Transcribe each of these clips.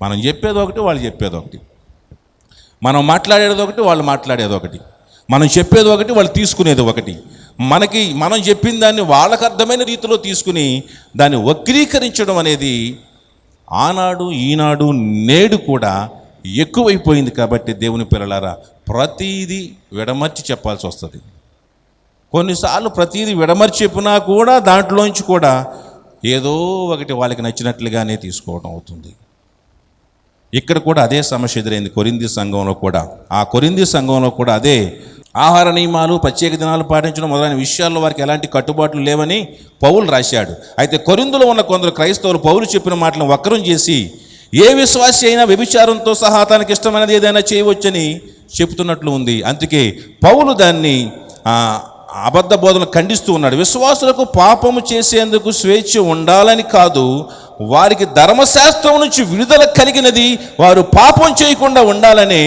మనం చెప్పేది ఒకటి, వాళ్ళు చెప్పేది ఒకటి. మనం మాట్లాడేది ఒకటి, వాళ్ళు మాట్లాడేది ఒకటి. మనం చెప్పేది ఒకటి, వాళ్ళు తీసుకునేది ఒకటి. మనం చెప్పిన దాన్ని వాళ్ళకు అర్థమైన రీతిలో తీసుకుని దాన్ని వక్రీకరించడం అనేది ఆనాడు, ఈనాడు, నేడు కూడా ఎక్కువైపోయింది. కాబట్టి దేవుని పిల్లలారా, ప్రతీది విడమర్చి చెప్పాల్సి వస్తుంది. కొన్నిసార్లు ప్రతీది విడమర్చి చెప్పినా కూడా దాంట్లోంచి కూడా ఏదో ఒకటి వాళ్ళకి నచ్చినట్లుగానే తీసుకోవడం అవుతుంది. ఇక్కడ కూడా అదే సమస్య ఎదురైంది కొరింథీ సంఘంలో కూడా. ఆ కొరింథీ సంఘంలో కూడా అదే ఆహార నియమాలు, ప్రత్యేక దినాలు పాటించడం మొదలైన విషయాల్లో వారికి ఎలాంటి కట్టుబాట్లు లేవని పౌలు రాశాడు. అయితే కొరింథులో ఉన్న కొందరు క్రైస్తవులు పౌలు చెప్పిన మాటలను వక్రం చేసి ఏ విశ్వాసి అయినా వ్యభిచారంతో సహా తనకి ఇష్టమైనది ఏదైనా చేయవచ్చని చెప్తున్నట్లు ఉంది. అందుకే పౌలు దాన్ని అబద్ధ బోధనలు ఖండిస్తూ ఉన్నాడు. విశ్వాసులకు పాపము చేసేందుకు స్వేచ్ఛ ఉండాలని కాదు, వారికి ధర్మశాస్త్రం నుంచి విడుదల కలిగినది వారు పాపం చేయకుండా ఉండాలని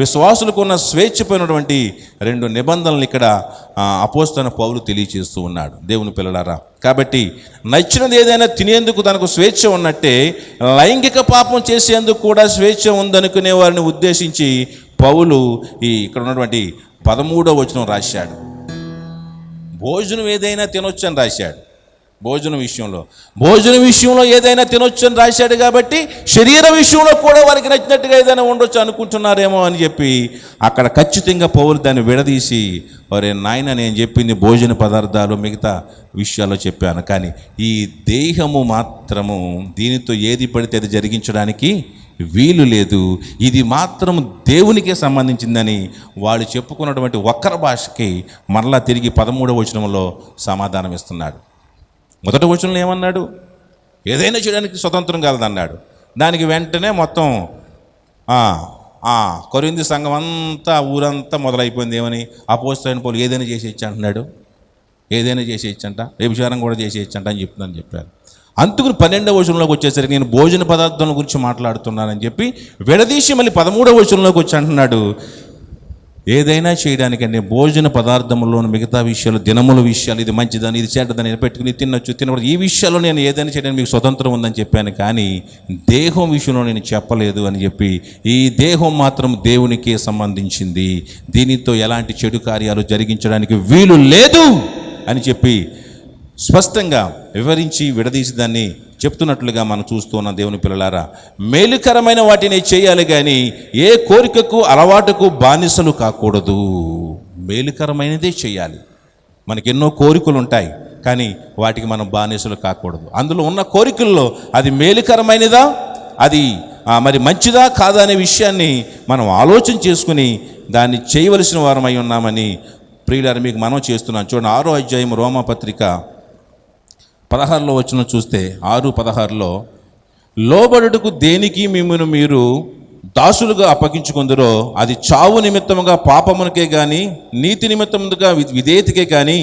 విశ్వాసులకు ఉన్న స్వేచ్ఛపైనటువంటి 2 నిబంధనలు ఇక్కడ అపోస్తలుడైన పౌలు తెలియజేస్తూ ఉన్నాడు. దేవుని పిల్లలారా, కాబట్టి నచ్చినది ఏదైనా తినేందుకు తనకు స్వేచ్ఛ ఉన్నట్టే లైంగిక పాపం చేసేందుకు కూడా స్వేచ్ఛ ఉందనుకునే వారిని ఉద్దేశించి పౌలు ఇక్కడ ఉన్నటువంటి 13వ వచనం రాశాడు. భోజనం ఏదైనా తినొచ్చు అని రాశాడు. భోజనం విషయంలో ఏదైనా తినొచ్చు అని రాశాడు. కాబట్టి శరీర విషయంలో కూడా వారికి నచ్చినట్టుగా ఏదైనా ఉండొచ్చు అనుకుంటున్నారేమో అని చెప్పి అక్కడ ఖచ్చితంగా పౌలు దాన్ని విడదీసి, ఒరే నాయన, నేను చెప్పింది భోజన పదార్థాలు, మిగతా విషయాల్లో చెప్పాను, కానీ ఈ దేహము మాత్రము దీనితో ఏది పడితే అది జరిగించడానికి వీలు లేదు, ఇది మాత్రం దేవునికే సంబంధించిందని వాళ్ళు చెప్పుకున్నటువంటి వక్ర భాషకి మరలా తిరిగి 13వ వచనంలో సమాధానం ఇస్తున్నాడు. మొదటి వచనంలో ఏమన్నాడు? ఏదైనా చేయడానికి స్వతంత్రం కలదన్నాడు. దానికి వెంటనే మొత్తం కొరింథీ సంఘం అంతా, ఊరంతా మొదలైపోయింది. ఏమని? అపోస్తలుడైన పౌలు ఏదైనా చేసేయచ్చు అంటున్నాడు. ఏదైనా చేసేయచ్చంట, వ్యభిచారం కూడా చేసేయచ్చంట అని చెప్పారు. అందుకు 12వ వచనంలోకి వచ్చేసరికి నేను భోజన పదార్థాల గురించి మాట్లాడుతున్నానని చెప్పి విడదీసి మళ్ళీ 13వ వచనంలోకి వచ్చి అంటున్నాడు, ఏదైనా చేయడానికంటే భోజన పదార్థంలోని మిగతా విషయాలు, దినముల విషయాలు, ఇది మంచిదని, ఇది చెడ్డదని పెట్టుకుని తినకూడదు, ఈ విషయాల్లో నేను ఏదైనా చేయడానికి మీకు స్వతంత్రం ఉందని చెప్పాను, కానీ దేహం విషయంలో నేను చెప్పలేదు అని చెప్పి, ఈ దేహం మాత్రం దేవునికే సంబంధించింది, దీనితో ఎలాంటి చెడు కార్యాలు జరిగించడానికి వీలు లేదు అని చెప్పి స్పష్టంగా వివరించి విడదీసి దాన్ని చెప్తున్నట్లుగా మనం చూస్తున్న దేవుని పిల్లలారా, మేలుకరమైన వాటిని చేయాలి కానీ ఏ కోరికకు, అలవాటుకు బానిసలు కాకూడదు. మేలుకరమైనదే చేయాలి. మనకి ఎన్నో కోరికలు ఉంటాయి, కానీ వాటికి మనం బానిసలు కాకూడదు. అందులో ఉన్న కోరికల్లో అది మేలుకరమైనదా, అది మరి మంచిదా కాదా అనే విషయాన్ని మనం ఆలోచన చేసుకుని దాన్ని చేయవలసిన వారమై ఉన్నామని ప్రియులారా మీకు మనం చేస్తున్నాం. చూడండి, 6వ అధ్యాయం రోమాపత్రిక 16లో వచనం చూస్తే, 6:16లో, లోబడుటకు దేనికి మిమ్మల్ని మీరు దాసులుగా అప్పగించుకుందరో అది చావు నిమిత్తముగా పాపమునకే కానీ నీతి నిమిత్తముగా విధేయతకే కానీ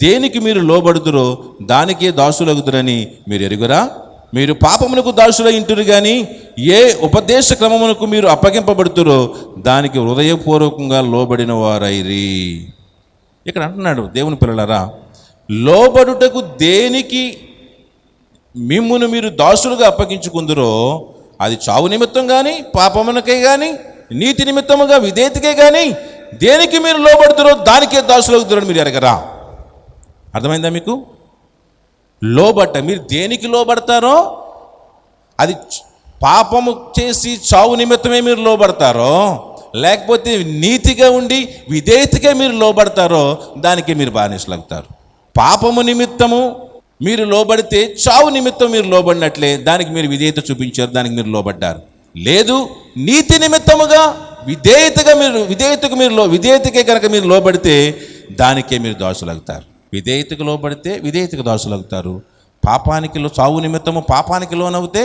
దేనికి మీరు లోబడుదురో దానికే దాసులగుదురని మీరు ఎరుగురా? మీరు పాపమునకు దాసులై ఇంటురు కానీ ఏ ఉపదేశ క్రమమునకు మీరు అప్పగింపబడుతురో దానికి హృదయపూర్వకంగా లోబడిన వారైరి. ఇక్కడ అంటున్నాడు, దేవుని పిల్లలారా, లోబడుటకు దేనికి మిమ్మును మీరు దాసులుగా అప్పగించుకుందరో అది చావు నిమిత్తం కానీ, పాపమునకే కానీ, నీతి నిమిత్తముగా విధేయతకే కానీ దేనికి మీరు లోబడుతురో దానికే దాసులవుతారని మీరు ఎరగరా? అర్థమైందా మీకు? మీరు దేనికి లోబడతారో, అది పాపము చేసి చావు నిమిత్తమే మీరు లోబడతారో, లేకపోతే నీతిగా ఉండి విధేయతగా మీరు లోబడతారో దానికి మీరు బానిసలవుతారు. పాపము నిమిత్తము మీరు లోబడితే చావు నిమిత్తం మీరు లోబడినట్లే, దానికి మీరు విధేయత చూపించారు, దానికి మీరు లోబడ్డారు. లేదు, నీతి నిమిత్తముగా విధేయతకే కనుక మీరు లోబడితే దానికే మీరు దాసులవుతారు. విధేయతకు లోబడితే విధేయతకు దాసులవుతారు. పాపానికి చావు నిమిత్తము పాపానికి లోనవుతే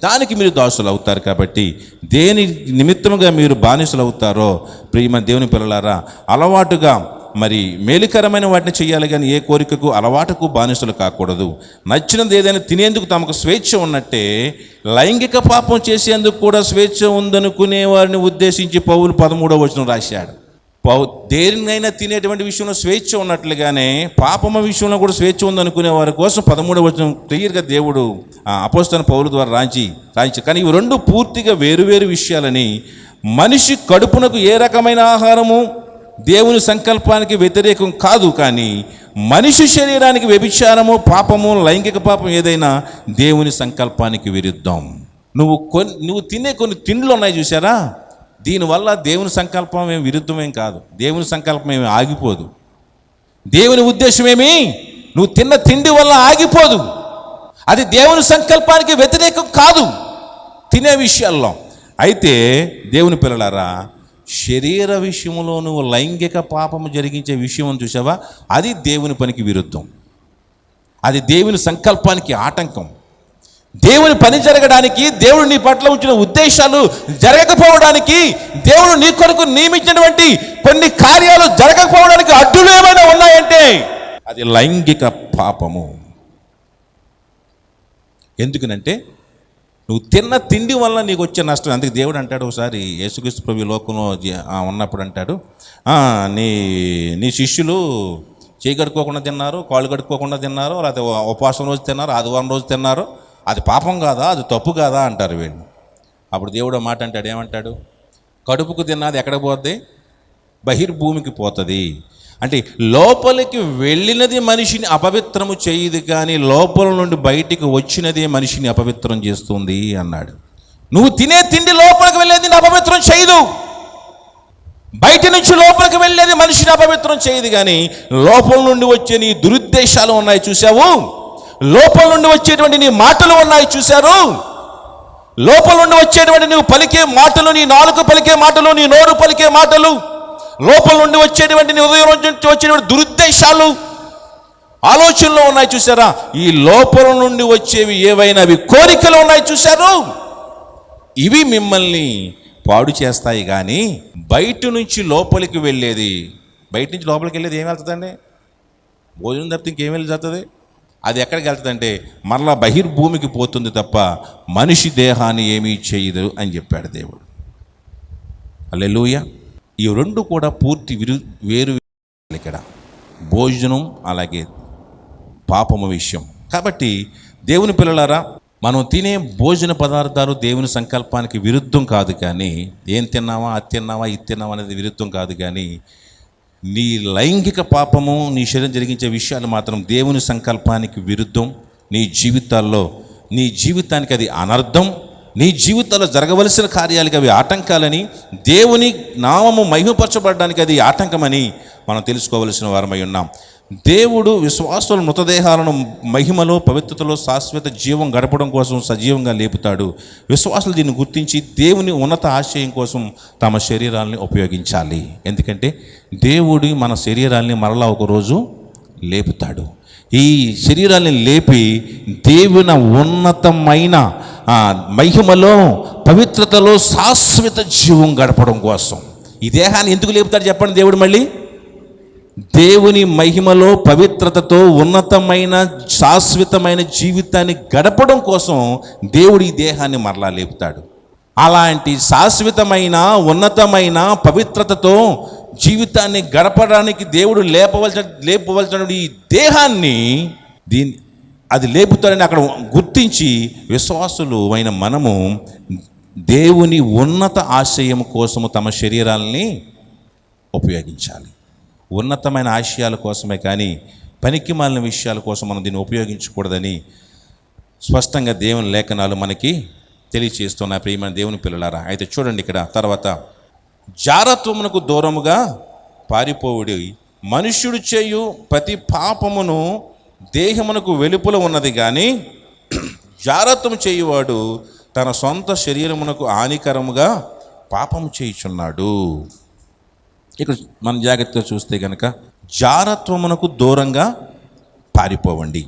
దానికి మీరు దాసులు అవుతారు. కాబట్టి దేని నిమిత్తముగా మీరు బానిసలు అవుతారో ప్రియమైన దేవుని పిల్లలారా, అలవాటుగా మరి మేలుకరమైన వాటిని చేయాలి కానీ ఏ కోరికకు, అలవాటుకు బానిసలు కాకూడదు. నచ్చినది ఏదైనా తినేందుకు తమకు స్వేచ్ఛ ఉన్నట్టే లైంగిక పాపం చేసేందుకు కూడా స్వేచ్ఛ ఉందనుకునే వారిని ఉద్దేశించి పౌలు 13వ వచనం రాశాడు. దేనినైనా తినేటువంటి విషయంలో స్వేచ్ఛ ఉన్నట్లుగానే పాపమ విషయంలో కూడా స్వేచ్ఛ ఉందనుకునే వారి కోసం 13వ వచనం క్లియర్గా దేవుడు అపోస్తలైన పౌలు ద్వారా రాయించి కానీ ఇవి రెండు పూర్తిగా వేరువేరు విషయాలని, మనిషి కడుపునకు ఏ రకమైన ఆహారము దేవుని సంకల్పానికి వ్యతిరేకం కాదు, కానీ మనిషి శరీరానికి వ్యభిచారము, పాపము, లైంగిక పాపం ఏదైనా దేవుని సంకల్పానికి విరుద్ధం. నువ్వు తినే కొన్ని తిండ్లు ఉన్నాయి చూసారా, దీనివల్ల దేవుని సంకల్పం ఏమి విరుద్ధమేం కాదు, దేవుని సంకల్పం ఏమి ఆగిపోదు. దేవుని ఉద్దేశం ఏమి నువ్వు తిన్న తిండి వల్ల ఆగిపోదు. అది దేవుని సంకల్పానికి వ్యతిరేకం కాదు తినే విషయాల్లో. అయితే దేవుని పిల్లలారా, శరీర విషయంలో నువ్వు లైంగిక పాపము జరిగించే విషయం చూసావా, అది దేవుని పనికి విరుద్ధం, అది దేవుని సంకల్పానికి ఆటంకం. దేవుని పని జరగడానికి, దేవుడు నీ పట్ల ఉంచిన ఉద్దేశాలు జరగకపోవడానికి, దేవుడు నీ కొరకు నియమించినటువంటి కొన్ని కార్యాలు జరగకపోవడానికి అడ్డులు ఏమైనా ఉన్నాయంటే అది లైంగిక పాపము. ఎందుకనంటే నువ్వు తిన్న తిండి వల్ల నీకు వచ్చే నష్టం. అందుకే దేవుడు అంటాడు, ఒకసారి యేసుక్రీస్తు ప్రభు లోకంలో ఉన్నప్పుడు అంటాడు, నీ శిష్యులు చేయి కడుక్కోకుండా తిన్నారు, కాళ్ళు కడుక్కోకుండా తిన్నారు, లేకపోతే ఉపవాసం రోజు తిన్నారు, ఆదివారం రోజు తిన్నారు, అది పాపం కాదా, అది తప్పు కాదా అంటారు వీళ్ళు. అప్పుడు దేవుడు మాట అంటాడు, ఏమంటాడు, కడుపుకు తిన్నది ఎక్కడికి పోద్ది, బహిర్భూమికి పోతుంది. అంటే లోపలికి వెళ్ళినది మనిషిని అపవిత్రము చేయదు, కానీ లోపల నుండి బయటికి వచ్చినదే మనిషిని అపవిత్రం చేస్తుంది అన్నాడు. నువ్వు తినే తిండి లోపలికి వెళ్ళేది అపవిత్రం చేయదు, బయట నుంచి లోపలికి వెళ్ళేది మనిషిని అపవిత్రం చేయదు, కానీ లోపల నుండి వచ్చే నీ దురుద్దేశాలు ఉన్నాయి చూసావు, లోపల నుండి వచ్చేటువంటి నీ మాటలు ఉన్నాయి చూశారు, లోపల నుండి వచ్చేటువంటి నువ్వు పలికే మాటలు, నీ నాలుక పలికే మాటలు, నీ నోరు పలికే మాటలు, లోపల నుండి వచ్చేటువంటి నీ ఉదయం నుంచి వచ్చేటువంటి దురుద్దేశాలు, ఆలోచనలు ఉన్నాయి చూసారా. ఈ లోపల నుండి వచ్చేవి ఏవైనా అవి కోరికలు ఉన్నాయి చూశారు, ఇవి మిమ్మల్ని పాడు చేస్తాయి. కానీ బయట నుంచి లోపలికి వెళ్ళేది, బయట నుంచి లోపలికి వెళ్ళేది ఏం వెళ్తుందండి, భోజనం తప్పితే ఇంకేం వెళ్తుంది, అది ఎక్కడికి వెళ్తుందంటే మరలా బహిర్భూమికి పోతుంది తప్ప మనిషి దేహాన్ని ఏమీ చేయదు అని చెప్పాడు దేవుడు. హల్లెలూయా. ఈ రెండు కూడా పూర్తి వేరు ఇక్కడ, భోజనం అలాగే పాపము విషయం. కాబట్టి దేవుని పిల్లలారా, మనం తినే భోజన పదార్థాలు దేవుని సంకల్పానికి విరుద్ధం కాదు, కానీ ఏం తిన్నావా, అది తిన్నావా, ఇది తిన్నావా అనేది విరుద్ధం కాదు, కానీ నీ లైంగిక పాపము, నీ శరీరం జరిగించే విషయాలు మాత్రం దేవుని సంకల్పానికి విరుద్ధం. నీ జీవితాల్లో, నీ జీవితానికి అది అనర్థం, నీ జీవితాల్లో జరగవలసిన కార్యాలకి అవి ఆటంకాలని, దేవుని నామము మహిమపరచబడడానికి అది ఆటంకమని మనం తెలుసుకోవలసిన వారమై ఉన్నాం. దేవుడు విశ్వాసుల మృతదేహాలను మహిమలో, పవిత్రతలో శాశ్వత జీవం గడపడం కోసం సజీవంగా లేపుతాడు. విశ్వాసులు దీన్ని గుర్తించి దేవుని ఉన్నత ఆశయం కోసం తమ శరీరాలని ఉపయోగించాలి. ఎందుకంటే దేవుడు మన శరీరాల్ని మరలా ఒకరోజు లేపుతాడు. ఈ శరీరాన్ని లేపి దేవుని ఉన్నతమైన మహిమలో, పవిత్రతలో శాశ్వత జీవం గడపడం కోసం. ఈ దేహాన్ని ఎందుకు లేపుతాడు చెప్పండి దేవుడు? మళ్ళీ దేవుని మహిమలో, పవిత్రతతో ఉన్నతమైన శాశ్వతమైన జీవితాన్ని గడపడం కోసం దేవుడు ఈ దేహాన్ని మరలా లేపుతాడు. అలాంటి శాశ్వతమైన, ఉన్నతమైన, పవిత్రతతో జీవితాన్ని గడపడానికి దేవుడు లేపవలసిన ఈ దేహాన్ని అది లేపుతాడని అక్కడ గుర్తించి విశ్వాసులు అయిన మనము దేవుని ఉన్నత ఆశయం కోసము తమ శరీరాలని ఉపయోగించాలి. ఉన్నతమైన ఆశయాల కోసమే, కానీ పనికి మాలిన విషయాల కోసం మనం దీన్ని ఉపయోగించకూడదని స్పష్టంగా దేవుని లేఖనాలు మనకి తెలియచేస్తున్న ప్రియమైన దేవుని పిల్లలారా. అయితే చూడండి ఇక్కడ తర్వాత, జారత్వమునకు దూరముగా పారిపోవుడి, మనుష్యుడు చేయు ప్రతి పాపమును దేహమునకు వెలుపల ఉన్నది, కానీ జారత్వం చేయువాడు తన సొంత శరీరమునకు హానికరముగా పాపము చేయుచున్నాడు. ఇక్కడ మనం జాగ్రత్తగా చూస్తే కనుక, జారత్వమునకు దూరంగా పారిపోవండి,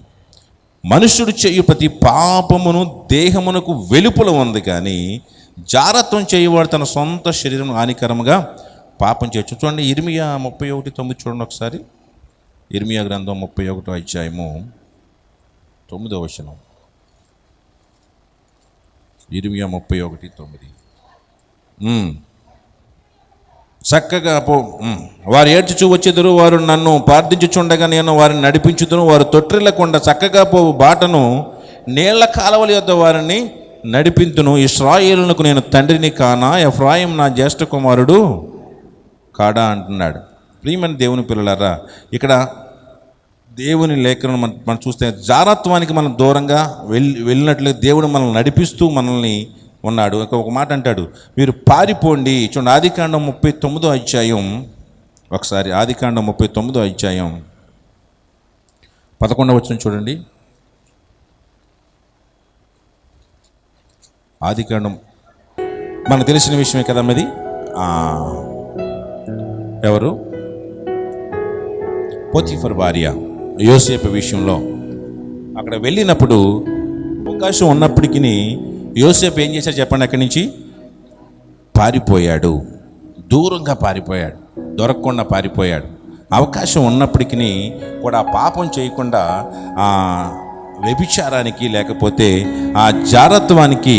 మనుష్యుడు చేయు ప్రతి పాపమును దేహమునకు వెలుపల ఉంది, కానీ జారత్వం చేయవాడు తన సొంత శరీరం హానికరముగా పాపం చేయొచ్చు. చూడండి ఇర్మియా 31:9 చూడండి ఒకసారి. ఇర్మియా గ్రంథం 31వ అధ్యాయము 9వ వచనం. ఇర్మియా 31:9. చక్కగా వారు ఏడ్చుచూ వచ్చేదురు, వారు నన్ను ప్రార్థించుచుండగా నేను వారిని నడిపించుదును. వారు తొట్టిల్లకుండా చక్కగా పోవు బాటను నీళ్ల కాలవల యొద్ద వారిని నడిపింతును. ఇశ్రాయేలునకు నేను తండ్రిని కానా, ఎఫ్రాయిం నా జ్యేష్ఠ కుమారుడు కాడా అంటున్నాడు. ప్రియమైన దేవుని పిల్లలారా, ఇక్కడ దేవుని లేఖను మనం చూస్తే జారత్వానికి మనం దూరంగా వెళ్ళినట్లు దేవుడు మనల్ని నడిపిస్తూ మనల్ని ఉన్నాడు. ఒక మాట అంటాడు, మీరు పారిపోండి. చూడండి, ఆదికాండం 39వ అధ్యాయం, ఒకసారి ఆదికాండం 39వ అధ్యాయం 11వ వచనం చూడండి. ఆదికాండం మనకు తెలిసిన విషయమే కదా మరి. ఎవరు? పోతీఫర్ భార్య యోసేపు విషయంలో అక్కడ వెళ్ళినప్పుడు అవకాశం ఉన్నప్పటికీ యోసేపు ఏం చేశాడు చెప్పండి? అక్కడి నుంచి పారిపోయాడు, దూరంగా పారిపోయాడు, దొరకకుండా పారిపోయాడు. అవకాశం ఉన్నప్పటికీ కూడా పాపం చేయకుండా ఆ వ్యభిచారానికి లేకపోతే ఆ జారత్వానికి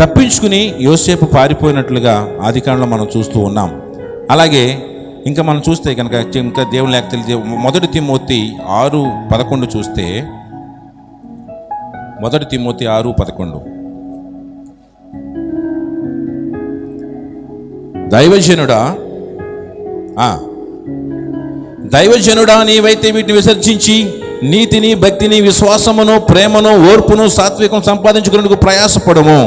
తప్పించుకుని యోసేపు పారిపోయినట్లుగా ఆదికాండంలో మనం చూస్తూ ఉన్నాం. అలాగే ఇంకా మనం చూస్తే కనుక ఇంకా దేవుని లేఖ తెలియజే 1 తిమోతి 6:11 చూస్తే 1 తిమోతి 6:11 దైవజనుడా నీవైతే వీటిని విసర్జించి నీతిని, భక్తిని, విశ్వాసమును, ప్రేమను, ఓర్పును, సాత్వికం సంపాదించుకునేందుకు ప్రయాసపడము.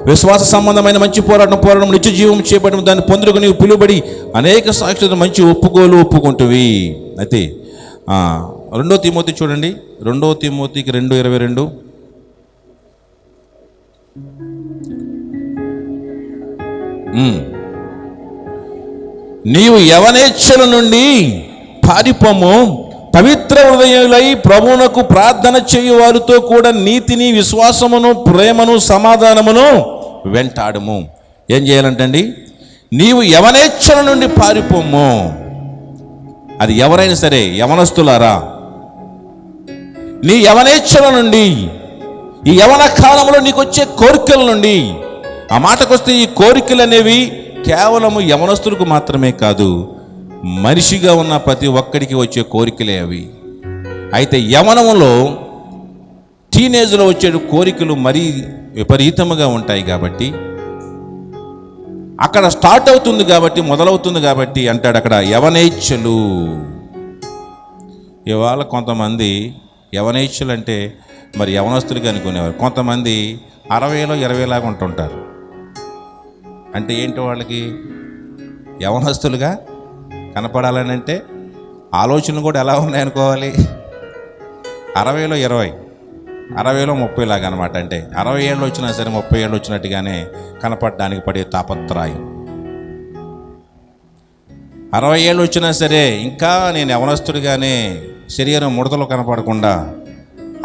విశ్వాస సంబంధమైన మంచి పోరాటం నిత్య జీవం చేపట్టడం, దాన్ని పొందుకు నీవు పిలువబడి అనేక సాక్షులను మంచి ఒప్పుకుంటువి. అయితే 2 తిమోతి చూడండి, 2 తిమోతికి 2:22 నీవు యవనేచ్ఛల నుండి పారిపోము, పవిత్ర హృదయులై ప్రభువునకు ప్రార్థన చేయు వారితో కూడా నీతిని, విశ్వాసమును, ప్రేమను, సమాధానమును వెంటాడము. ఏం చేయాలంటండి? నీవు యవనేచ్ఛల నుండి పారిపోము. అది ఎవరైనా సరే, యవనస్తులారా, నీ యవనేచ్ఛల నుండి, ఈ యవన కాలంలో నీకు వచ్చే కోరికల నుండి, ఆ మాటకొస్తే ఈ కోరికలు అనేవి కేవలము యవనస్తులకు మాత్రమే కాదు, మనిషిగా ఉన్న ప్రతి ఒక్కడికి వచ్చే కోరికలే అవి. అయితే యవనంలో టీనేజ్లో వచ్చే కోరికలు మరీ విపరీతముగా ఉంటాయి కాబట్టి, అక్కడ స్టార్ట్ అవుతుంది కాబట్టి, మొదలవుతుంది కాబట్టి అంటాడు అక్కడ యవనేచ్ఛలు. ఇవాళ కొంతమంది యవనేచ్ఛలు అంటే మరి యవనస్తులుగా అనుకునేవారు. కొంతమంది 60లో 20 లాగా ఉంటుంటారు. అంటే ఏంటో వాళ్ళకి యవనస్తులుగా కనపడాలని అంటే ఆలోచనలు కూడా ఎలా ఉన్నాయనుకోవాలి? 60లో 20, 60లో 30 లాగా అనమాట. అంటే 60 ఏళ్ళు వచ్చినా సరే 30 ఏళ్ళు వచ్చినట్టుగానే కనపడడానికి పడే తాపత్రయం. 60 ఏళ్ళు వచ్చినా సరే ఇంకా నేను యవనస్తుడిగానే శరీరం ముడతలు కనపడకుండా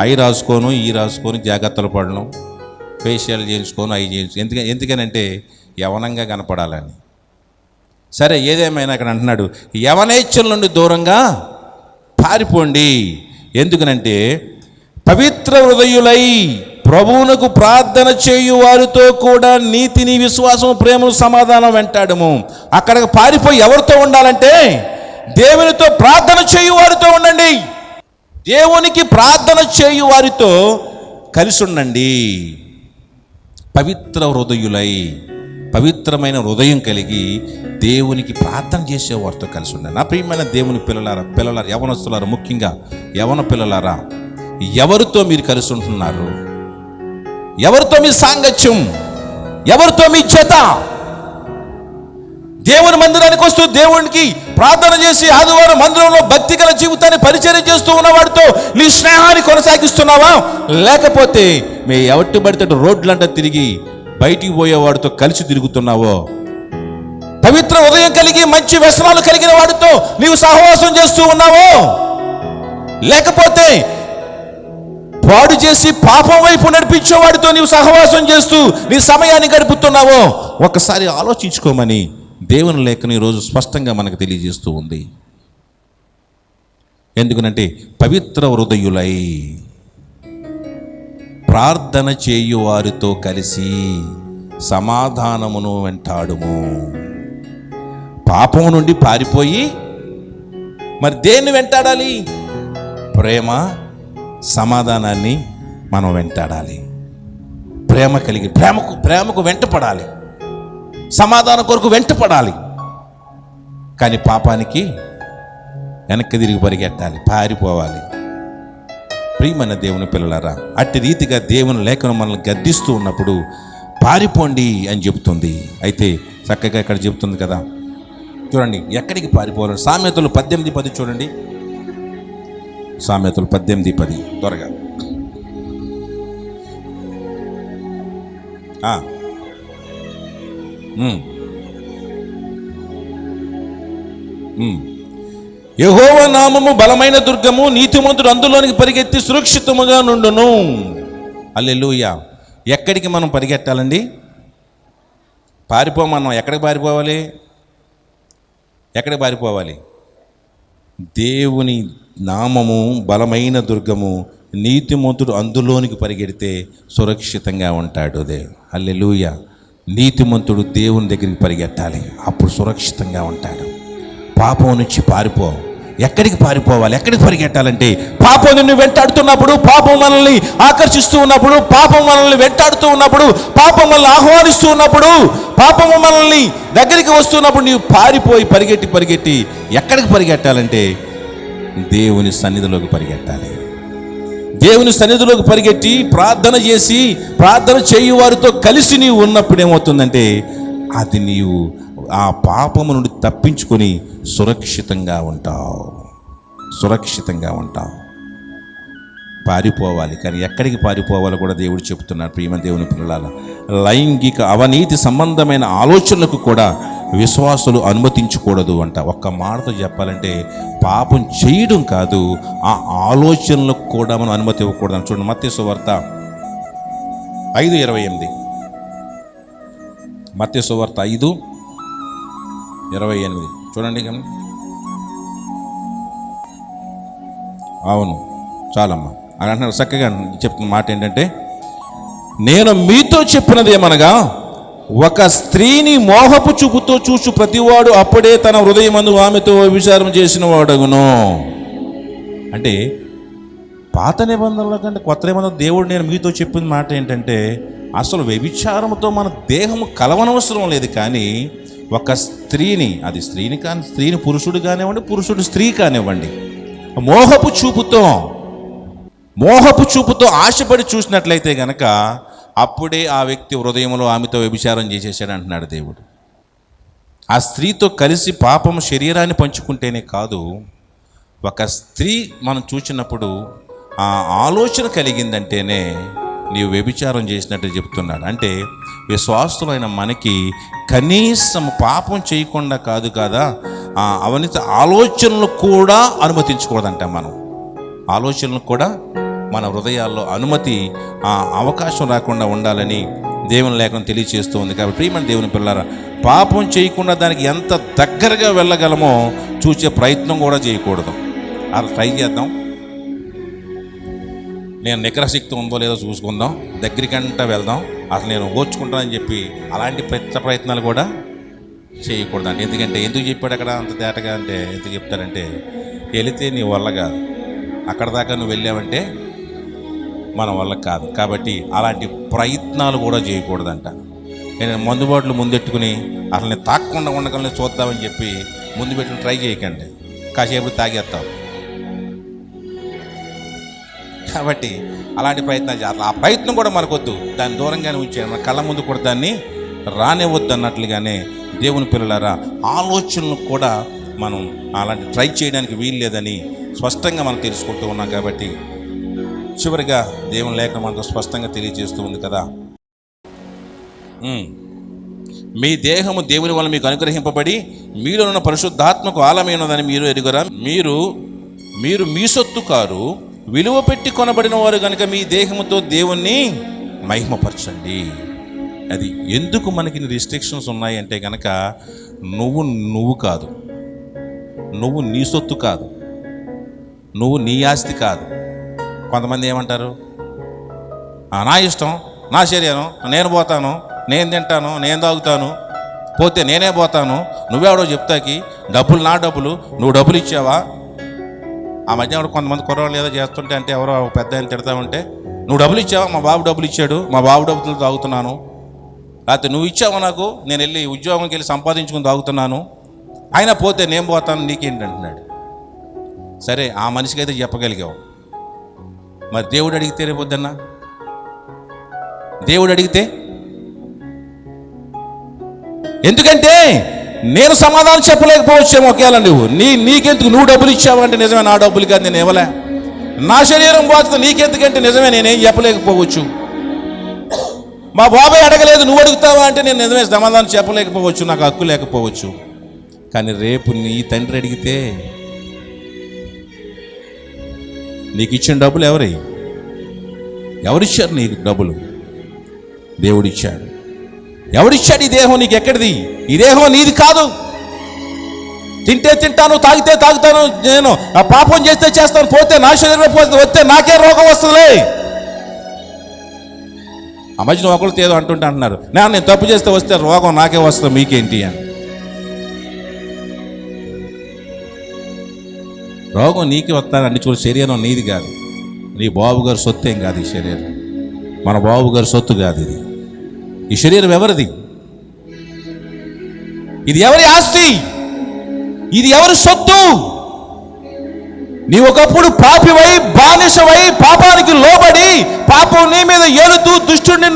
అవి రాసుకొని ఈ రాసుకొని జాగ్రత్తలు పడడం, ఫేషియల్ చేయించుకొని అవి చేయించు. ఎందుకనంటే యవనంగా కనపడాలని. సరే, ఏదేమైనా అక్కడ అంటున్నాడు యవనేచ్ఛల నుండి దూరంగా పారిపోండి. ఎందుకనంటే పవిత్ర హృదయులై ప్రభువునకు ప్రార్థన చేయు వారితో కూడా నీతిని, విశ్వాసము, ప్రేమను, సమాధానం వెంటాడము. అక్కడికి పారిపోయి ఎవరితో ఉండాలంటే దేవునితో ప్రార్థన చేయు వారితో ఉండండి. దేవునికి ప్రార్థన చేయు వారితో కలిసి ఉండండి. పవిత్ర హృదయులై, పవిత్రమైన హృదయం కలిగి దేవునికి ప్రార్థన చేసేవారితో కలిసి ఉండండి. నా ప్రియమైన దేవుని పిల్లలారా, యవనస్తులారా, ముఖ్యంగా యవన పిల్లలారా, ఎవరితో మీరు కలిసి ఉంటున్నారు? ఎవరితో మీ సాంగత్యం? ఎవరితో మీ జత? దేవుని మందిరానికి వస్తూ దేవునికి ప్రార్థన చేసి ఆదివారం మందిరంలో భక్తి గల జీవితాన్ని పరిచర్య చేస్తూ ఉన్నవాడితో నీ స్నేహాన్ని కొనసాగిస్తున్నావా? లేకపోతే మీ ఎవటి పడితే రోడ్లంట తిరిగి బయటికి పోయేవాడితో కలిసి తిరుగుతున్నావో? పవిత్ర ఉదయం కలిగి మంచి వ్యసనాలు కలిగిన వాడితో నీవు సహవాసం చేస్తూ ఉన్నావో? లేకపోతే పాడు చేసి పాపం వైపు నడిపించేవాడితో నీవు సహవాసం చేస్తూ నీ సమయాన్ని గడుపుతున్నావో? ఒకసారి ఆలోచించుకోమని దేవుని లేఖను ఈరోజు స్పష్టంగా మనకు తెలియజేస్తూ ఉంది. ఎందుకనంటే పవిత్ర హృదయులై ప్రార్థన చేయు వారితో కలిసి సమాధానమును వెంటాడుము. పాపం నుండి పారిపోయి మరి దేన్ని వెంటాడాలి? ప్రేమ, సమాధానాన్ని మనం వెంటాడాలి. ప్రేమ కలిగి ప్రేమకు వెంటపడాలి, సమాధానం కొరకు వెంటపడాలి. కానీ పాపానికి వెనక్కి తిరిగి పరిగెట్టాలి, పారిపోవాలి. ప్రియమైన దేవుని పిల్లలారా, అట్టి రీతిగా దేవుని లేఖనం మనల్ని గద్దిస్తూ ఉన్నప్పుడు పారిపోండి అని చెబుతుంది. అయితే చక్కగా ఇక్కడ చెబుతుంది కదా, చూడండి ఎక్కడికి పారిపోవాలి. సామెతలు 18:10 చూడండి. సామెతలు 18:10 త్వరగా. యెహోవా నామము బలమైన దుర్గము, నీతిమంతుడు అందులోనికి పరిగెత్తి సురక్షితముగా నుండును. హల్లెలూయా. ఎక్కడికి మనం పరిగెట్టాలండి? మనం ఎక్కడికి పారిపోవాలి? ఎక్కడికి పారిపోవాలి? దేవుని నామము బలమైన దుర్గము, నీతిమంతుడు అందులోనికి పరిగెడితే సురక్షితంగా ఉంటాడు. దేవుడు హల్లెలూయా. నీతిమంతుడు దేవుని దగ్గరికి పరిగెట్టాలి, అప్పుడు సురక్షితంగా ఉంటాడు. పాపం నుంచి పారిపో. ఎక్కడికి పారిపోవాలి? ఎక్కడికి పరిగెట్టాలంటే, పాపం నిన్ను వెంటాడుతున్నప్పుడు, పాపం మనల్ని ఆకర్షిస్తూ ఉన్నప్పుడు, పాపం మనల్ని వెంటాడుతూ ఉన్నప్పుడు, పాపం మనల్ని ఆహ్వానిస్తూ ఉన్నప్పుడు, పాపము మనల్ని దగ్గరికి వస్తున్నప్పుడు నీవు పారిపోయి పరిగెట్టి ఎక్కడికి పరిగెట్టాలంటే దేవుని సన్నిధిలోకి పరిగెట్టాలి. దేవుని సన్నిధిలోకి పరిగెట్టి ప్రార్థన చేసి, ప్రార్థన చేయు వారితో కలిసి నీవు ఉన్నప్పుడు ఏమవుతుందంటే, అది నీవు ఆ పాపము నుండి తప్పించుకొని సురక్షితంగా ఉంటావు. పారిపోవాలి. కానీ ఎక్కడికి పారిపోవాలో కూడా దేవుడు చెప్తున్నాడు. ప్రియమైన దేవుని పిల్లల, లైంగిక అవినీతి సంబంధమైన ఆలోచనలకు కూడా విశ్వాసులు అనుమతించకూడదు అంట. ఒక్క మాటతో చెప్పాలంటే, పాపం చేయడం కాదు, ఆ ఆలోచనలకు కూడా మనం అనుమతి ఇవ్వకూడదు. చూడండి, మత్తయి సువార్త 5:28. మత్తయి సువార్త 5:28 చూడండి. అవును, చాలమ్మా అని అంటున్నారు. చక్కగా చెప్తున్న మాట ఏంటంటే, నేను మీతో చెప్పినది ఏమనగా, ఒక స్త్రీని మోహపు చూపుతో చూచు ప్రతివాడు అప్పుడే తన హృదయమందు ఆమెతో వ్యభిచారం చేసిన వాడగును. అంటే పాత నిబంధనల కంటే కొత్త నిబంధన దేవుడు నేను మీతో చెప్పిన మాట ఏంటంటే, అసలు వ్యభిచారంతో మన దేహము కలవనవసరం లేదు. కానీ ఒక స్త్రీని, అది స్త్రీని కానీ, స్త్రీని పురుషుడు కానివ్వండి, పురుషుడు స్త్రీ కానివ్వండి, మోహపు చూపుతో ఆశపడి చూసినట్లయితే గనక అప్పుడే ఆ వ్యక్తి హృదయంలో ఆమెతో వ్యభిచారం చేసేసాడు అంటున్నాడు దేవుడు. ఆ స్త్రీతో కలిసి పాపం శరీరాన్ని పంచుకుంటేనే కాదు, ఒక స్త్రీ మనం చూసినప్పుడు ఆ ఆలోచన కలిగిందంటేనే నీవు వ్యభిచారం చేసినట్టు చెప్తున్నాడు. అంటే విశ్వాసులైన మనకి కనీసం పాపం చేయకుండా కాదు కదా, ఆ అవినీతి ఆలోచనలు కూడా అనుమతించకూడదంట. మనం ఆలోచనలు కూడా మన హృదయాల్లో అనుమతి, ఆ అవకాశం రాకుండా ఉండాలని దేవుని లేఖనం తెలియచేస్తూ ఉంది. కాబట్టి ప్రియమైన దేవుని పిల్లలారా, పాపం చేయకుండా దానికి ఎంత దగ్గరగా వెళ్ళగలమో చూసే ప్రయత్నం కూడా చేయకూడదు. అలా ట్రై చేద్దాం. నేను నికరశక్తి ఉందో లేదో చూసుకుందాం, దగ్గరికంటా వెళ్దాం, అసలు నేను ఓర్చుకుంటానని చెప్పి అలాంటి ప్రయత్నాలు కూడా చేయకూడదు అండి. ఎందుకు చెప్పాడు అక్కడ అంత తేటగా అంటే, ఎందుకు చెప్తారంటే, వెళితే నీ వల్ల కాదు, అక్కడ దాకా నువ్వు వెళ్ళావంటే మన వల్ల కాదు. కాబట్టి అలాంటి ప్రయత్నాలు కూడా చేయకూడదంట. నేను మందు బాటలు ముందెట్టుకుని అసలు నేను తాగకుండా ఉండగలని చూద్దామని చెప్పి ముందు పెట్టుకుని ట్రై చేయకండి, కాసేపు తాగేస్తావు. కాబట్టి అలాంటి ప్రయత్నాలు చేయాలి. ఆ ప్రయత్నం కూడా మనకొద్దు, దాన్ని దూరంగానే ఉంచాను, మన కళ్ళ ముందు కూడా దాన్ని రానివ్వద్దు అన్నట్లుగానే దేవుని పిల్లలారా, ఆలోచనలు కూడా మనం అలాంటి ట్రై చేయడానికి వీలు లేదని స్పష్టంగా మనం తెలుసుకుంటూ ఉన్నాం. కాబట్టి చివరిగా దేవుని లేఖనం మనతో స్పష్టంగా తెలియజేస్తూ ఉంది కదా, మీ దేహము దేవుని వల్ల మీకు అనుగ్రహింపబడి మీలో ఉన్న పరిశుద్ధాత్మకు ఆలమైనదని మీరు ఎరుగురా. మీరు మీ సొత్తు కారు, విలువ పెట్టి కొనబడిన వారు కనుక మీ దేహముతో దేవుణ్ణి మహిమపరచండి. అది ఎందుకు మనకి రిస్ట్రిక్షన్స్ ఉన్నాయంటే కనుక, నువ్వు కాదు, నువ్వు నీ సొత్తు కాదు, నువ్వు నీ ఆస్తి కాదు. కొంతమంది ఏమంటారు, నా ఇష్టం, నా శరీరం, నేను పోతాను, నేను తింటాను, నేను తాగుతాను, పోతే నేనే పోతాను, నువ్వెవడో చెప్తాకి, డబ్బులు నా డబ్బులు, నువ్వు డబ్బులు ఇచ్చావా? ఆ మధ్య కొంతమంది కుర్రవాళ్ళు ఏదో చేస్తుంటే అంటే ఎవరో పెద్ద ఆయన తిడతా ఉంటే, నువ్వు డబ్బులు ఇచ్చావా? మా బాబు డబ్బులు ఇచ్చాడు, మా బాబు డబ్బులు తాగుతున్నాను. లేకపోతే నువ్వు ఇచ్చావా నాకు, నేను వెళ్ళి ఉద్యోగంకి వెళ్ళి సంపాదించుకుని తాగుతున్నాను, అయినా పోతే నేను పోతాను, నీకేంటి అంటున్నాడు. సరే, ఆ మనిషికి అయితే చెప్పగలిగావు, మరి దేవుడు అడిగితే రేపొద్దన్నా, దేవుడు అడిగితే? ఎందుకంటే నేను సమాధానం చెప్పలేకపోవచ్చేమో. ఒకేలా నీకెందుకు, నువ్వు డబ్బులు ఇచ్చావంటే నిజమే, నా డబ్బులు కాదు, నేను ఇవ్వలే. నా శరీరం బాధ్యత నీకెందుకంటే నిజమే, నేనేం చెప్పలేకపోవచ్చు. మా బాబాయ్ అడగలేదు, నువ్వు అడుగుతావా అంటే నేను నిజమే సమాధానం చెప్పలేకపోవచ్చు, నాకు హక్కు లేకపోవచ్చు. కానీ రేపు నీ తండ్రి అడిగితే, నీకు ఇచ్చిన డబ్బులు ఎవరిచ్చారు నీకు డబ్బులు? దేవుడిచ్చాడు. ఎవడిచ్చాడు ఈ దేహం నీకు? ఎక్కడిది? ఈ దేహం నీది కాదు. తింటే తింటాను, తాగితే తాగుతాను, నేను ఆ పాపం చేస్తే చేస్తాను, పోతే నా శరీరం పోతే వస్తే నాకే రోగం వస్తుందిలే. ఆ మధ్యన ఒకళ్ళు ఏదో అంటుంటే అంటున్నారు, నేను తప్పు చేస్తే వస్తే రోగం నాకే వస్తుంది, మీకేంటి అని. రోగం నీకే వస్తాను అన్ని చూడు. శరీరం నీది కాదు, నీ బాబు గారి సొత్తు ఏం కాదు. ఈ శరీరం మన బాబు గారి సొత్తు కాదు. ఈ శరీరం ఎవరిది? ఇది ఎవరి ఆస్తి? ఇది ఎవరి సొత్తు? నీ ఒకప్పుడు పాపివై, బానిసవై, పాపానికి లోబడి, పాపం నీ మీద ఏలుతూ దుష్టుడిని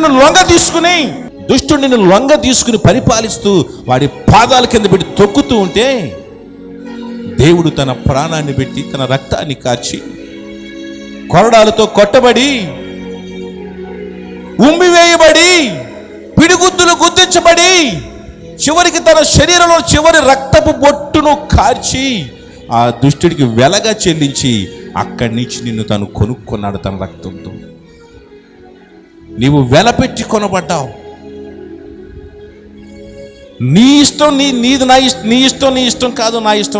లొంగ తీసుకుని పరిపాలిస్తూ వాడి పాదాల కింద పెట్టి తొక్కుతూ ఉంటే, దేవుడు తన ప్రాణాన్ని పెట్టి తన రక్తాన్ని కార్చి కొరడాలతో కొట్టబడి, ఉమ్మివేయబడి, పిడిగుద్దులు గుద్దించబడి, చివరికి తన శరీరంలో చివరి రక్తపు బొట్టును కార్చి ఆ దుష్టుడికి వెలగా చెల్లించి అక్కడి నుంచి నిన్ను తను కొనుక్కున్నాడు తన రక్తంతో. నీవు వెలపెట్టి కొనబడ్డావు. నీ ఇష్టం నీది, నీ ఇష్టం కాదు,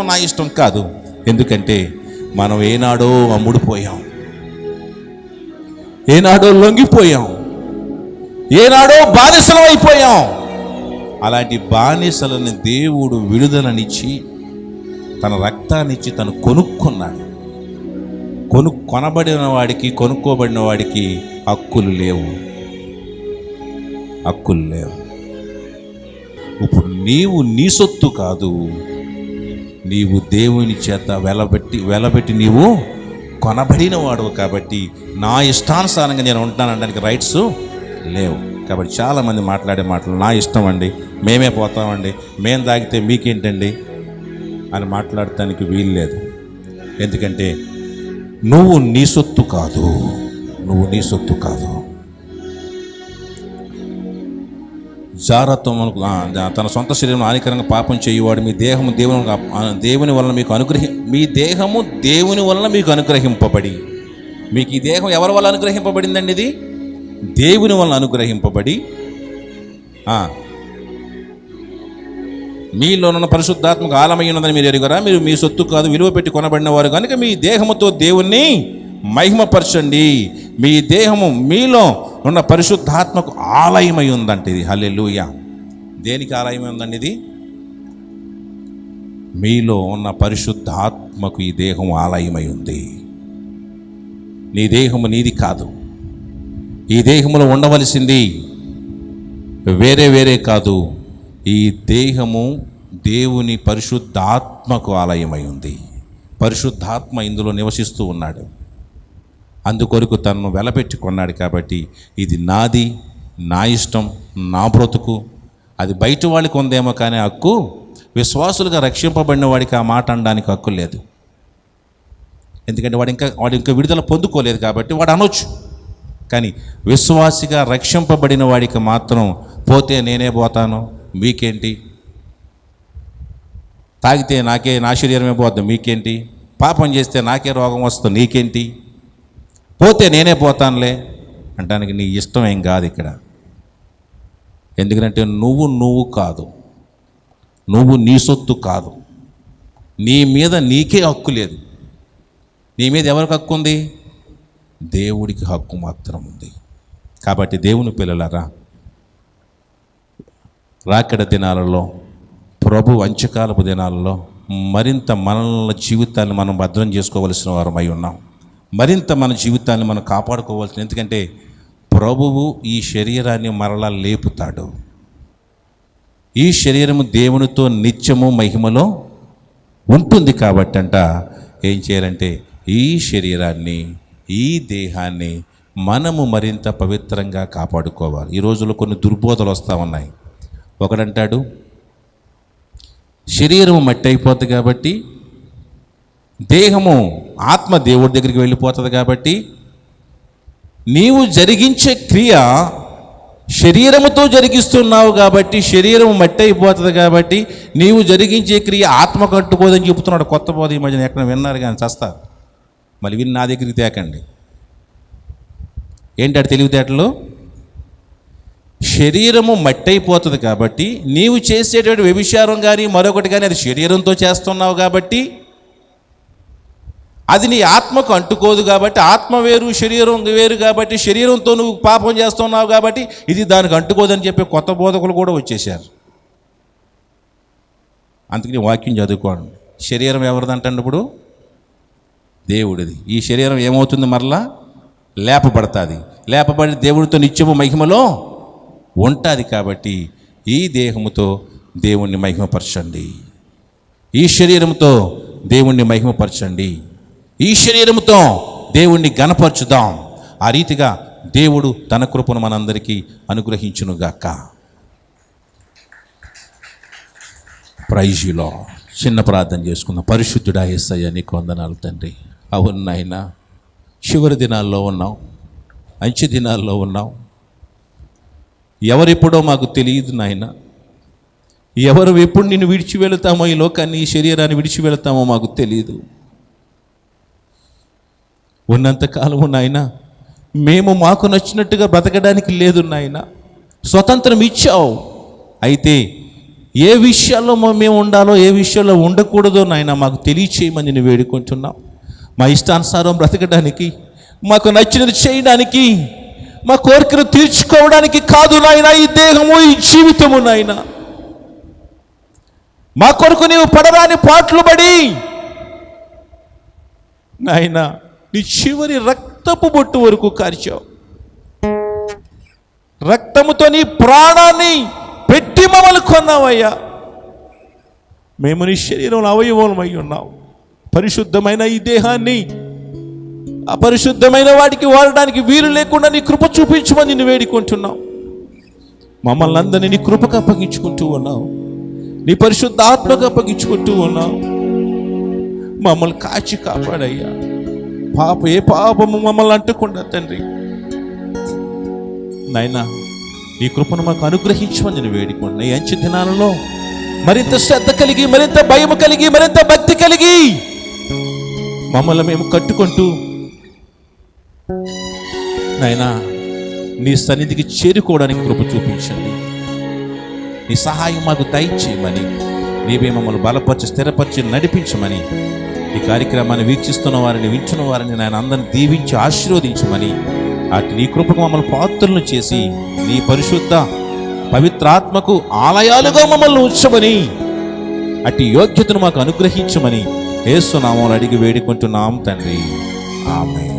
నా ఇష్టం కాదు. ఎందుకంటే మనం ఏనాడో అమ్ముడుపోయాం, ఏనాడో లొంగిపోయాం, ఏనాడో బానిసలం అయిపోయాం. అలాంటి బానిసలను దేవుడు విడుదలనిచ్చి తన రక్తాన్నిచ్చి తను కొనుక్కున్నాడు. కొనబడిన వాడికి, కొనుక్కోబడిన వాడికి హక్కులు లేవు. ఇప్పుడు నీవు నీ సొత్తు కాదు, నీవు దేవుని చేత వెలబెట్టి నీవు కొనబడిన వాడు. కాబట్టి నా ఇష్టానుసారంగా నేను ఉంటానడానికి రైట్స్ లేవు. కాబట్టి చాలామంది మాట్లాడే మాటలు, నా ఇష్టం అండి, మేమే పోతామండి, మేము తాగితే మీకేంటండి అని మాట్లాడటానికి వీలు లేదు. ఎందుకంటే నువ్వు నీ సొత్తు కాదు. జారత్వం తన సొంత శరీరం హానికరంగా పాపం చేయువాడు మీ దేహము దేవుని వలన మీకు అనుగ్రహింపబడి, మీకు ఈ దేహం ఎవరి వల్ల అనుగ్రహింపబడిందండి? ఇది దేవుని వలన అనుగ్రహింపబడి, మీలోనున్న పరిశుద్ధాత్మకు ఆలమై ఉన్నదని మీరు ఎరుగరా? మీరు మీ సొత్తు కాదు, విలువ పెట్టి కొనబడిన వారు కనుక మీ దేహముతో దేవుణ్ణి మహిమపరచండి. మీ దేహము మీలో ఉన్న పరిశుద్ధాత్మకు ఆలయమై ఉందంటే ఇది. హల్లెలూయా. దేనికి ఆలయమై ఉందండి? ఇది మీలో ఉన్న పరిశుద్ధాత్మకు ఈ దేహం ఆలయమై ఉంది. నీ దేహము నీది కాదు. ఈ దేహములో ఉండవలసింది వేరే కాదు. ఈ దేహము దేవుని పరిశుద్ధాత్మకు ఆలయమై ఉంది. పరిశుద్ధాత్మ ఇందులో నివసిస్తూ ఉన్నాడు. అందుకొరకు తనను వెలపెట్టి కొన్నాడు. కాబట్టి ఇది నాది, నా ఇష్టం, నా బ్రతుకు. అది బయట వాళ్ళకి ఉందేమో కానీ హక్కు, విశ్వాసులుగా రక్షింపబడిన వాడికి ఆ మాట అనడానికి హక్కు లేదు. ఎందుకంటే వాడు ఇంకా విడుదల పొందుకోలేదు కాబట్టి వాడు అనొచ్చు. కానీ విశ్వాసిగా రక్షింపబడిన వాడికి మాత్రం పోతే నేనే పోతాను, మీకేంటి? తాగితే నా శరీరమే పోద్ది, మీకేంటి? పాపం చేస్తే నాకే రోగం వస్తుంది, నీకేంటి? పోతే నేనే పోతానులే అంటానికి నీ ఇష్టం ఏం కాదు ఇక్కడ. ఎందుకంటే నువ్వు కాదు, నువ్వు నీ సొత్తు కాదు. నీ మీద నీకే హక్కు లేదు. నీ మీద ఎవరికి హక్కు ఉంది? దేవుడికి హక్కు మాత్రం ఉంది. కాబట్టి దేవుని పిల్లలారా, రాకడ దినాలలో, ప్రభు అంత్యకాలపు దినాలలో మరింత మనల జీవితాన్ని మనం భద్రం చేసుకోవలసిన వారమై ఉన్నాం. మరింత మన జీవితాన్ని మనం కాపాడుకోవాల్సిన, ఎందుకంటే ప్రభువు ఈ శరీరాన్ని మరలా లేపుతాడు. ఈ శరీరము దేవునితో నిత్యము మహిమలో ఉంటుంది కాబట్టి ఏం చేయాలంటే ఈ శరీరాన్ని, ఈ దేహాన్ని మనము మరింత పవిత్రంగా కాపాడుకోవాలి. ఈ రోజుల్లో కొన్ని దుర్బోధలు వస్తూ ఉన్నాయి. ఒకడంటాడు శరీరం మట్టి అయిపోతుంది కాబట్టి, దేహము ఆత్మ దేవుడి దగ్గరికి వెళ్ళిపోతుంది కాబట్టి, నీవు జరిగించే క్రియ శరీరముతో జరిగిస్తున్నావు కాబట్టి, శరీరం మట్టి అయిపోతుంది కాబట్టి నీవు జరిగించే క్రియ ఆత్మ కట్టుకోదని చెబుతున్నాడు. కొత్త బోధ ఈ మధ్యన ఎక్కడ విన్నారు కానీ చస్తారు. మళ్ళీ విని నా దగ్గరికి తేకండి. ఏంటాడు తెలివితేటలు? శరీరము మట్టి అయిపోతుంది కాబట్టి నీవు చేసేటువంటి వ్యభిచారం కానీ మరొకటి కానీ అది శరీరంతో చేస్తున్నావు కాబట్టి, అది నీ ఆత్మకు అంటుకోదు కాబట్టి, ఆత్మ వేరు శరీరం వేరు కాబట్టి, శరీరంతో నువ్వు పాపం చేస్తున్నావు కాబట్టి ఇది దానికి అంటుకోదని చెప్పి కొత్త బోధకులు కూడా వచ్చేసారు. అందుకని వాక్యం చదువుకోండి. శరీరం ఎవరిదంటండి? ఇప్పుడు దేవుడిది. ఈ శరీరం ఏమవుతుంది? మరలా లేపబడుతుంది. లేపబడి దేవుడితో నిత్యము మహిమలో ఉంటుంది. కాబట్టి ఈ దేహముతో దేవుణ్ణి మహిమపరచండి, ఈ శరీరంతో దేవుణ్ణి మహిమపరచండి, ఈ శరీరంతో దేవుణ్ణి ఘనపరచుదాం. ఆ రీతిగా దేవుడు తన కృపను మనందరికీ అనుగ్రహించునుగాక. Praise you Lord. చిన్న ప్రార్థన చేసుకుందాం. పరిశుద్ధుడా యేసయ్య, నీకు వందనాలు తండ్రి. అవును నాయనా, చివరి దినాల్లో ఉన్నాం, అంచె దినాల్లో ఉన్నాం. ఎవరెప్పుడో మాకు తెలియదు నాయన. ఎవరు ఎప్పుడు నిన్ను విడిచి వెళుతామో, ఈ లోకాన్ని, ఈ శరీరాన్ని విడిచి వెళుతామో మాకు తెలియదు. ఉన్నంతకాలము నాయన మేము మాకు నచ్చినట్టుగా బ్రతకడానికి లేదు నాయన. స్వతంత్రం ఇచ్చావు. అయితే ఏ విషయాల్లో మేము ఉండాలో, ఏ విషయాల్లో ఉండకూడదో నాయన మాకు తెలియచేయమని నేను వేడుకుంటున్నాం. మా ఇష్టానుసారం బ్రతకడానికి, మాకు నచ్చినది చేయడానికి, మా కోరికలు తీర్చుకోవడానికి కాదు నాయన ఈ దేహము, ఈ జీవితము నాయన. మా కొరకు నీవు పడరాని పాటలు పడి నాయన నీ చివరి రక్తపు బొట్టు వరకు కార్చావు. రక్తముతో నీ ప్రాణాన్ని పెట్టి మమ్మల్ని కొన్నావయ్యా. మేము నీ శరీరంలో అవయవమై ఉన్నావు. పరిశుద్ధమైన ఈ దేహాన్ని అపరిశుద్ధమైన వాటికి వాడడానికి వీలు లేకుండా నీ కృప చూపించమని నిన్ను వేడుకుంటున్నావు. మమ్మల్ని అందరినీ నీ కృపకు అప్పగించుకుంటూ ఉన్నావు, నీ పరిశుద్ధ ఆత్మకు అప్పగించుకుంటూ ఉన్నావు. మమ్మల్ని కాచి కాపాడయ్యా. ఏ పాపము మమ్మల్ని అంటకుండా తండ్రి నాయనా, నీ కృపను మాకు అనుగ్రహించమని నేను వేడుకుంటున్నా. ఈ అంచె దినాలలో మరింత శ్రద్ధ కలిగి, మరింత భయం కలిగి, మరింత భక్తి కలిగి మమ్మల్ని మేము కట్టుకుంటూ నాయనా నీ సన్నిధికి చేరుకోవడానికి కృప చూపించండి. నీ సహాయం మాకు దయచేయమని, నీవే మమ్మల్ని బలపరిచి స్థిరపరిచి నడిపించమని, ఈ కార్యక్రమాన్ని వీక్షిస్తున్న వారిని, వింటున్న వారిని నాయన అందరిని దీవించి ఆశీర్వదించమని, అటు నీ కృపకు మమ్మల్ని పాత్రలను చేసి నీ పరిశుద్ధ పవిత్రాత్మకు ఆలయాలుగా మమ్మల్ని ఉంచమని, అటు యోగ్యతను మాకు అనుగ్రహించమని యేసు నామములో అడిగి వేడుకుంటున్నాం తండ్రి. ఆమేన్.